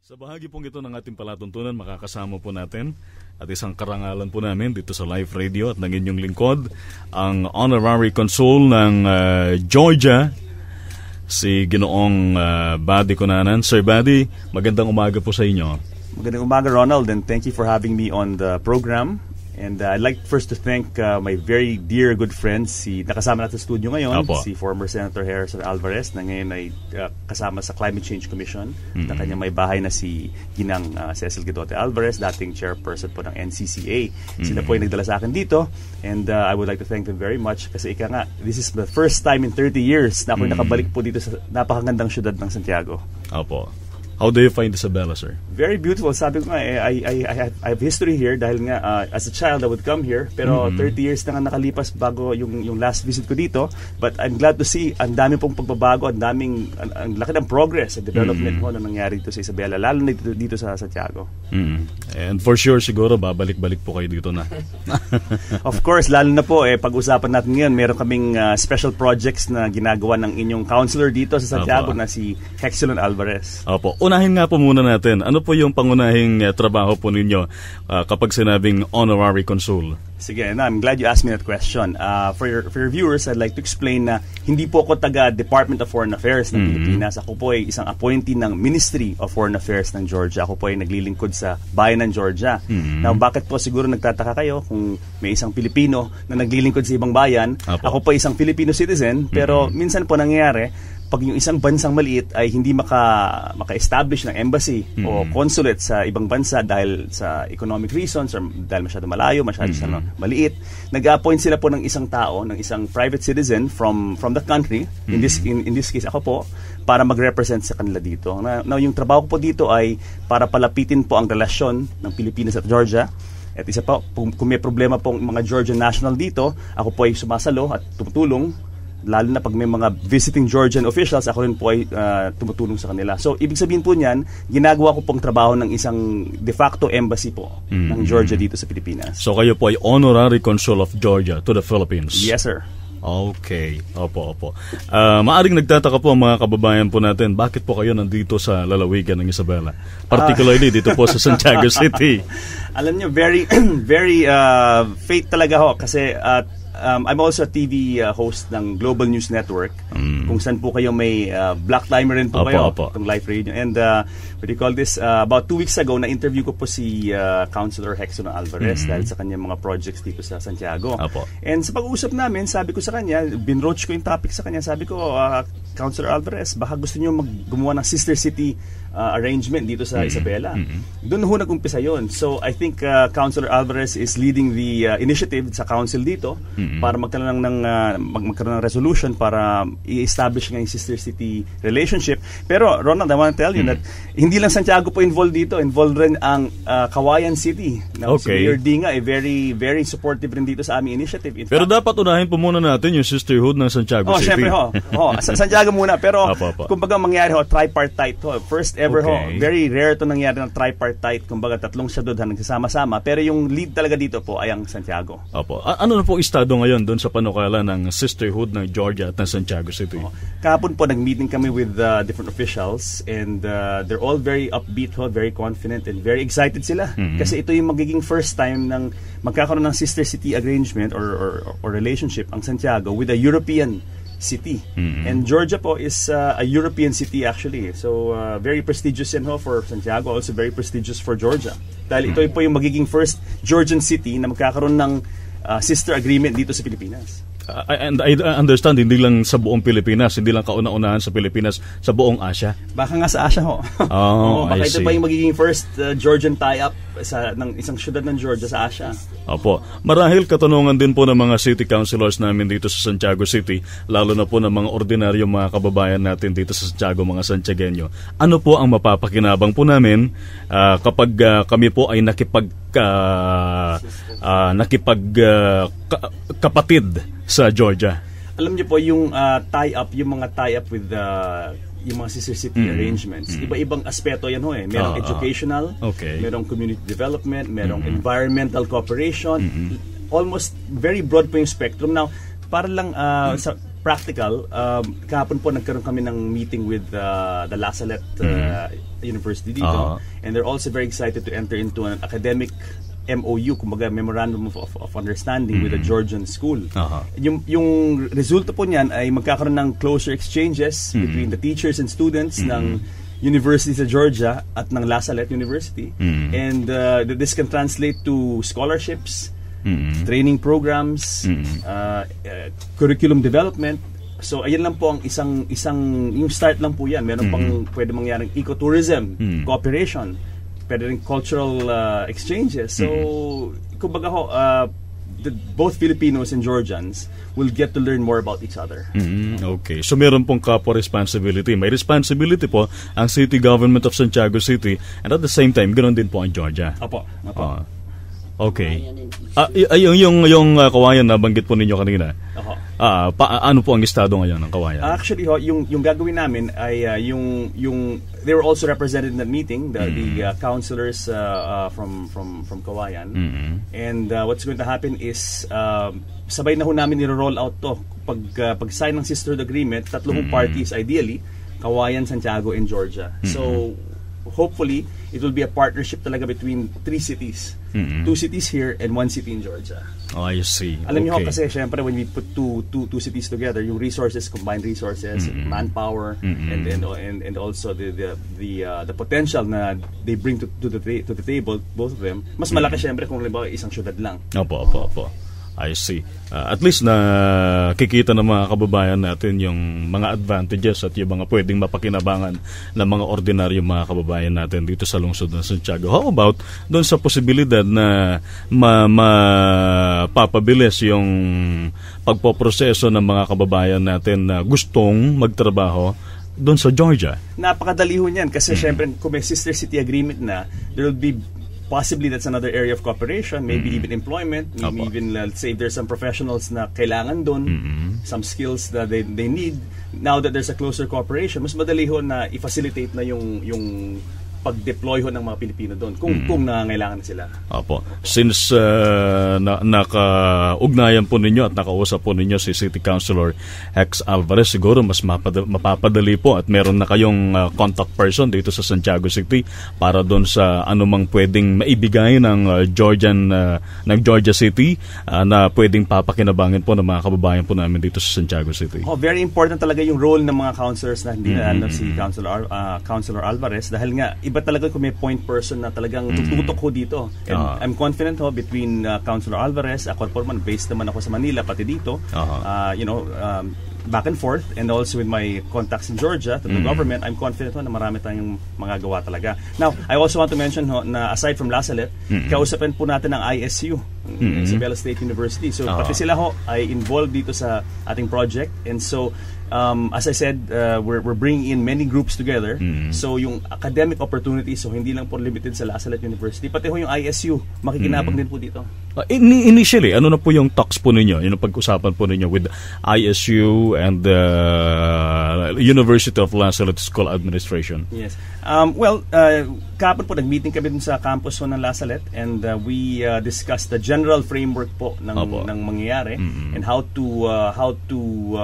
Sa bahagi pong ito ng ating palatuntunan, makakasama po natin at isang karangalan po namin dito sa Live Radio at ng inyong lingkod, ang Honorary Consul ng Georgia, si Ginoong Buddy Cunanan. Sir Buddy, magandang umaga po sa inyo. Magandang umaga, Ronald, and thank you for having me on the program. And I'd like first to thank my very dear good friend, nakasama natin sa studio ngayon, si former Senator Harrison Alvarez, na ngayon ay kasama sa Climate Change Commission, na kanyang may bahay na si Ginang Cecil Guidote Alvarez, dating chairperson po ng NCCA. Sila po ay nagdala sa akin dito, and I would like to thank them very much kasi ika nga, this is the first time in 30 years na ako'y nakabalik po dito sa napakagandang syudad ng Santiago. Opo. How do you find Isabela, sir? Very beautiful. Sabi ko nga, I have history here dahil nga, as a child, I would come here. Pero 30 years na nga nakalipas bago yung last visit ko dito. But I'm glad to see, ang dami pong pagbabago, ang laki ng progress and development na nangyari dito sa Isabela, lalo na dito sa Santiago. And for sure, siguro, babalik-balik po kayo dito na. Of course, lalo na po, pag-usapan natin ngayon, meron kaming special projects na ginagawa ng inyong counselor dito sa Santiago na si Hexilon Alvarez. Opo. Unahin nga po muna natin, ano po yung pangunahing trabaho po ninyo kapag sinabing Honorary Consul? Sige, I'm glad you asked me that question. For your viewers, I'd like to explain na hindi po ako taga Department of Foreign Affairs ng Pilipinas. Ako po ay isang appointee ng Ministry of Foreign Affairs ng Georgia. Ako po ay naglilingkod sa bayan ng Georgia. Now, bakit po siguro nagtataka kayo kung may isang Pilipino na naglilingkod sa ibang bayan? Ako po ay isang Filipino citizen, pero minsan po nangyayari, pag yung isang bansang maliit ay hindi maka-establish ng embassy o consulate sa ibang bansa dahil sa economic reasons or dahil masyado malayo, masyado maliit, nag-appoint sila po ng isang tao, ng isang private citizen from the country, in this case ako po, para mag-represent sa kanila dito. Now, yung trabaho ko po dito ay para palapitin po ang relasyon ng Pilipinas at Georgia. At isa pa, kung may problema pong mga Georgian national dito, ako po ay sumasalo at tumutulong. Lalo na pag may mga visiting Georgian officials, ako rin po ay tumutulong sa kanila. So, ibig sabihin po niyan, ginagawa ko pong trabaho ng isang de facto embassy po ng Georgia dito sa Pilipinas. So, kayo po ay Honorary Consul of Georgia to the Philippines? Yes, sir. Okay. Opo. Maaring nagtataka po ang mga kababayan po natin, bakit po kayo nandito sa lalawigan ng Isabela? Particularly dito po sa Santiago City. Alam niyo, very fate talaga ho kasi I'm also a TV host ng Global News Network, kung saan po kayo may black timer rin po kayo itong live radio. And what do you call this? About 2 weeks ago, na-interview ko po si Councilor Hexilon Alvarez dahil sa kanyang mga projects dito sa Santiago. And sa pag-uusap namin, sabi ko sa kanya, binroach ko yung topic sa kanya, sabi ko, Councilor Alvarez, baka gusto niyo gumawa ng sister city arrangement dito sa Isabela. Doon ho nag-umpisa yun. So I think Councilor Alvarez is leading the initiative sa council dito para magkaroon ng resolution para i-establish ng sister city relationship. Pero Ronald, I want to tell you that hindi lang Santiago po involved dito, involved rin ang Kawayan City. Now, si Mayor Dinga ay very, very supportive rin dito sa aming initiative. Pero dapat unahin po muna natin yung sisterhood ng Santiago City. Syempre Santiago muna, pero kumbaga mangyari tripartite first ever very rare to nangyari ng tripartite, kumbaga tatlong syudad na nagsasama-sama, pero yung lead talaga dito po ay ang Santiago. Ano na po estado ngayon doon sa panukala ng sisterhood ng Georgia at ng Santiago City? Kahapon po nag-meeting kami with different officials and they're all very upbeat, very confident and very excited sila kasi ito yung magiging first time ng magkakaroon ng sister city arrangement or relationship ang Santiago with a European city. And Georgia po is a European city actually. So very prestigious yan for Santiago, also very prestigious for Georgia. Dahil ito po yung magiging first Georgian city na magkakaroon ng sister agreement dito sa Pilipinas. And I understand, hindi lang sa buong Pilipinas, hindi lang kauna-unahan sa Pilipinas, sa buong Asia. Baka nga sa Asia baka ito pa yung magiging first Georgian tie-up ng isang syudad ng Georgia sa Asia. Marahil katanungan din po ng mga city councilors namin dito sa Santiago City, lalo na po ng mga ordinaryong mga kababayan natin dito sa Santiago, mga Santiagueño. Ano po ang mapapakinabang po namin kapag kami po ay kapatid sa Georgia? Alam niyo po yung mga tie-up with yung mga sister city arrangements. Iba-ibang aspeto yan Merong educational, merong community development, merong environmental cooperation. Almost very broad po yung spectrum. Now, para lang practical, kahapon po nagkaroon kami ng meeting with the La Salette University dito, and they're also very excited to enter into an academic MOU, kumbaga Memorandum of Understanding with the Georgian School. Yung resulta po niyan ay magkakaroon ng closer exchanges between the teachers and students ng University sa Georgia at ng La Salette University, and this can translate to scholarships, training programs, curriculum development. So ayan lang po ang isang yung start lang po yan. Meron pang pwede mangyaring ecotourism, cooperation, pwede rin cultural exchanges. So kumbaga ho, both Filipinos and Georgians will get to learn more about each other. Okay. So meron pong kapwa responsibility. May responsibility po ang City Government of Santiago City, and at the same time, ganoon din po ang Georgia. Opo. Okay. Yung Kawayan na banggit po ninyo kanina. Ano po ang estado ngayon ng Kawayan? Actually, yung gagawin namin ay yung they were also represented in that meeting, the councilors from Kawayan. And what's going to happen is sabay na ho namin i-roll out to. Pag sign ng sisterhood agreement, tatlong parties ideally, Kawayan, Santiago, and Georgia. So hopefully, it will be a partnership talaga between 3 cities. 2 cities here and 1 city in Georgia. Oh, I see. Alam niyo kasi, syempre, when we put two cities together, yung resources, combined resources, manpower, and also the potential na they bring to the table, both of them, mas malaki syempre kung halimbawa isang syudad lang. Opo. I see. At least na kikita ng mga kababayan natin yung mga advantages at yung mga pwedeng mapakinabangan ng mga ordinaryong mga kababayan natin dito sa lungsod ng Santiago. How about doon sa posibilidad na mapapabilis yung pagpoproseso ng mga kababayan natin na gustong magtrabaho doon sa Georgia? Napakadali ho niyan kasi syempre kung may sister city agreement na, there will be possibly that's another area of cooperation, maybe even employment, maybe even let's say there's some professionals na kailangan doon, some skills that they need. Now that there's a closer cooperation, mas madali ho na i-facilitate na yung pag-deploy ho ng mga Pilipino doon kung nangangailangan sila. Opo. Since naka-ugnayan po ninyo at nakausap po ninyo si City Councilor Hex Alvarez, siguro mas mapapadali po at meron na kayong contact person dito sa Santiago City para doon sa anumang pwedeng maibigay ng Georgia City na pwedeng papakinabangin po ng mga kababayan po namin dito sa Santiago City. Very important talaga yung role ng mga councilors na hindi na si Councilor Alvarez dahil nga iba talaga kung may point person na talagang tututok ho dito. And I'm confident ho between Councilor Alvarez, ako po naman, based naman ako sa Manila, pati dito, back and forth, and also with my contacts in Georgia, to the government, I'm confident ho na marami tayong mga gawa talaga. Now, I also want to mention ho na aside from La Salette, kausapin po natin ang ISU, Isabela State University. So, pati sila ho ay involved dito sa ating project. And so, as I said, we're bringing in many groups together. So yung academic opportunities, so hindi lang po limited sa La Salette University, pati ho yung ISU, makikinabang din po dito. Initially, ano na po yung talks po ninyo, yung pag-usapan po ninyo with ISU and the University of La Salette School Administration? Yes. Kahapon po nag-meeting kami dun sa campus ng La Salette, and we discussed the general framework po ng mangyayari and how to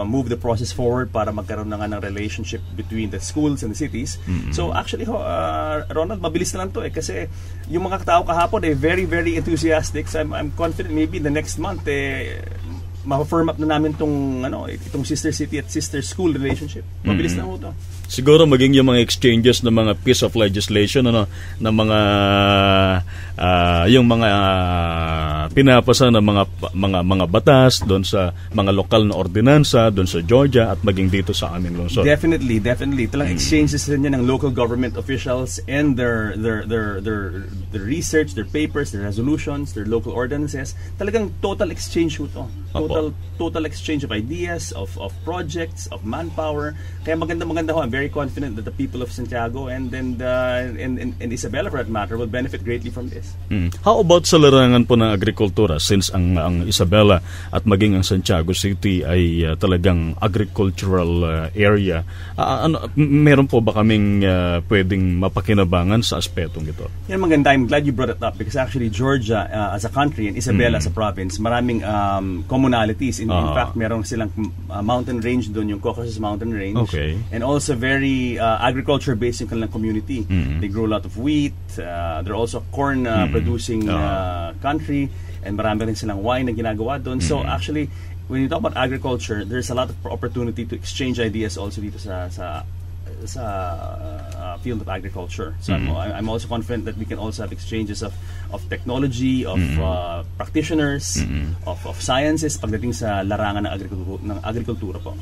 move the process forward para magkaroon na nga ng relationship between the schools and the cities. So actually Ronald, mabilis na lang to kasi yung mga tao kahapon very very enthusiastic. So I'm confident maybe the next month ma-firm up na namin itong sister city at sister school relationship. Mabilis na ho to. Siguro maging yung mga exchanges ng mga piece of legislation ng mga yung mga pinapasa ng mga batas doon sa mga lokal na ordinansa doon sa Georgia at maging dito sa aming lungsod. Definitely. Talang exchanges din yan ng local government officials and their research, their papers, their resolutions, their local ordinances. Talagang total exchange ho to. Total exchange of ideas, of projects, of manpower. Kaya maganda ho. I'm very very confident that the people of Santiago and Isabela, for that matter, will benefit greatly from this. How about sa larangan po ng agrikultura, since ang Isabela at maging ang Santiago City ay talagang agricultural area? Meron po ba kaming pwedeng mapakinabangan sa aspetong ito? Yan maganda. I'm glad you brought it up because actually Georgia as a country and Isabela as a province, maraming commonalities. In fact, meron silang mountain range doon, yung Caucasus Mountain Range. Okay. And also very agriculture-based yung kanilang community. They grow a lot of wheat. They're also a corn producing country. And marami rin silang wine na ginagawa doon. So actually, when you talk about agriculture, there's a lot of opportunity to exchange ideas also dito sa field of agriculture. So I'm also confident that we can also have exchanges of technology, of practitioners, of sciences pagdating sa larangan ng agrikultura po.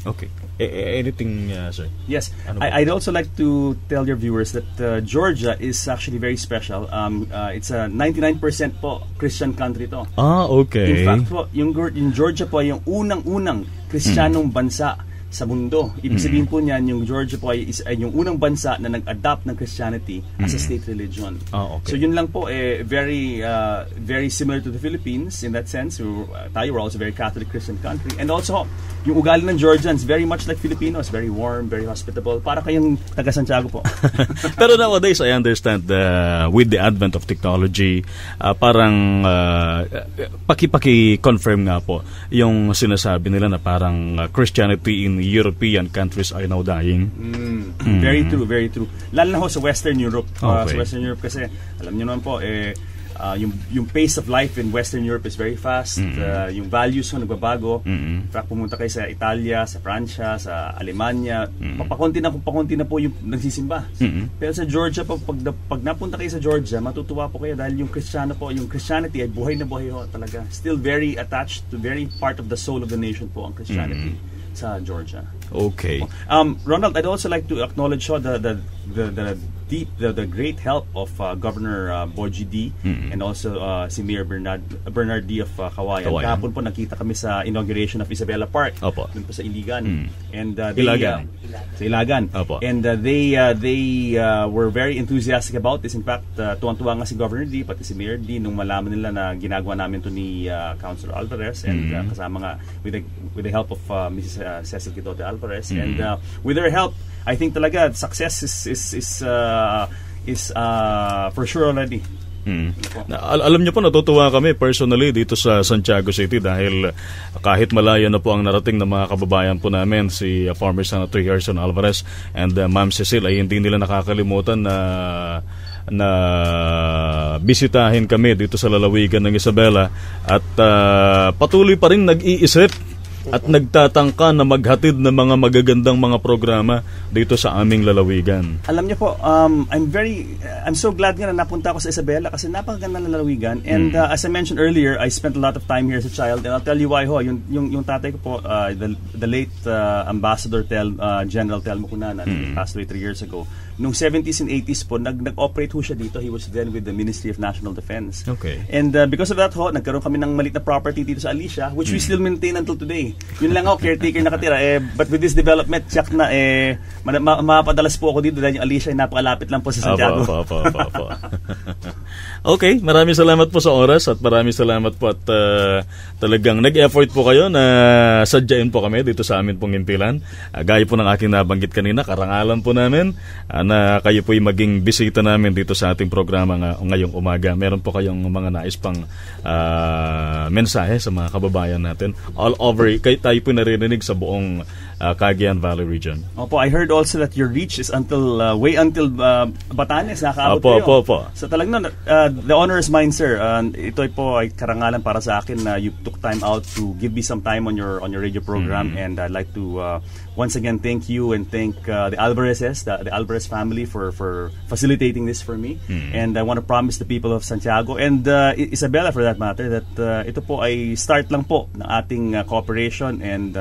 Okay. Anything, sir? Yes. I'd also like to tell your viewers that Georgia is actually very special. It's a 99% po Christian country to. Okay. In fact po, yung Georgia po ay yung unang-unang Kristiyanong bansa sa mundo. Ibig sabihin po niyan, yung Georgia po ay yung unang bansa na nag-adapt ng Christianity as a state religion. Okay. So yun lang po, very similar to the Philippines in that sense. Tayo were also a very Catholic Christian country. And also, yung ugali ng Georgians, very much like Filipinos, very warm, very hospitable. Para kayong taga Santiago po. Pero nowadays, I understand with the advent of technology, parang paki-confirm nga po yung sinasabi nila na parang Christianity in European countries are now dying. Very true, very true. Lalo na ho sa Western Europe. Okay. Sa Western Europe kasi, alam niyo naman po, yung pace of life in Western Europe is very fast. Yung values ko nagbabago. In fact, pumunta kayo sa Italia, sa Pransya, sa Alemanya, papakunti na po yung nagsisimba. Pero sa Georgia po, pag napunta kayo sa Georgia, matutuwa po kayo dahil yung Christianity ay buhay na buhay ho talaga. Still very attached to, very part of the soul of the nation po ang Christianity sa Georgia. Okay. Ronald, I'd also like to acknowledge the great help of Governor Boji D and also si Mayor Bernard D of Kawayan. Kahapon po nakita kami sa inauguration of Isabela Park. Opo. Dun po sa Iligan. And Ilagan. Sa Ilagan. Opo. And they were very enthusiastic about this. In fact, tuwang-tuwa nga si Governor D pati si Mayor D nung malaman nila na ginagawa namin to ni Councilor Alvarez and kasama nga with the help of Mrs. Cecil Quitote Alvarez. And with their help, I think talaga success is for sure already. Alam niyo po, natutuwa kami personally dito sa Santiago City dahil kahit malayo na po ang narating ng mga kababayan po namin, si former Senator Gerson Alvarez and Ma'am Cecil, ay hindi nila nakakalimutan na bisitahin kami dito sa lalawigan ng Isabela at patuloy pa rin nag-iisip at nagtatangka na maghatid ng mga magagandang mga programa dito sa aming lalawigan. Alam niyo po, I'm so glad nga na napunta ako sa Isabela kasi napakaganda ng lalawigan. And as I mentioned earlier, I spent a lot of time here as a child. And I'll tell you why ho. Yung tatay ko po, the late Ambassador General Telmo Cunanan, passed away 3 years ago. Nung 70s and 80s po, nag-operate ho siya dito. He was then with the Ministry of National Defense. Okay. And because of that ho, nagkaroon kami ng maliit na property dito sa Alicia, which we still maintain until today. Yun lang ako, caretaker nakatira. But with this development, check na, mapadalas po ako dito dahil yung Alicia ay napakalapit lang po sa Santiago. Opo. Okay, maraming salamat po sa oras at maraming salamat po at talagang nag-effort po kayo na sadyain po kami dito sa amin pong impilan. Gaya po ng aking nabanggit kanina, karangalan po namin na kayo po yung maging bisita namin dito sa ating programa ngayong umaga. Meron po kayong mga nais pang mensahe sa mga kababayan natin all over, tayo po naririnig sa buong Cagayan Valley region. Opo, I heard also that your reach is way until Batanes, nakaabot kayo. Opo. So talagang the honor is mine, sir. Ito po ay karangalan para sa akin na you took time out to give me some time on your radio program, and I'd like to once again thank you and thank the Alvarezes, the Alvarez family for facilitating this for me. And I want to promise the people of Santiago and Isabela for that matter that ito po ay start lang po ng ating cooperation and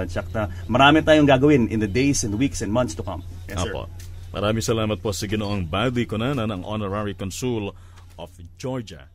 marami tayong gagawin in the days and weeks and months to come. Yes, sir. Apo. Maraming salamat po sa Ginoong Badi Cunanan, ang Honorary Consul of Georgia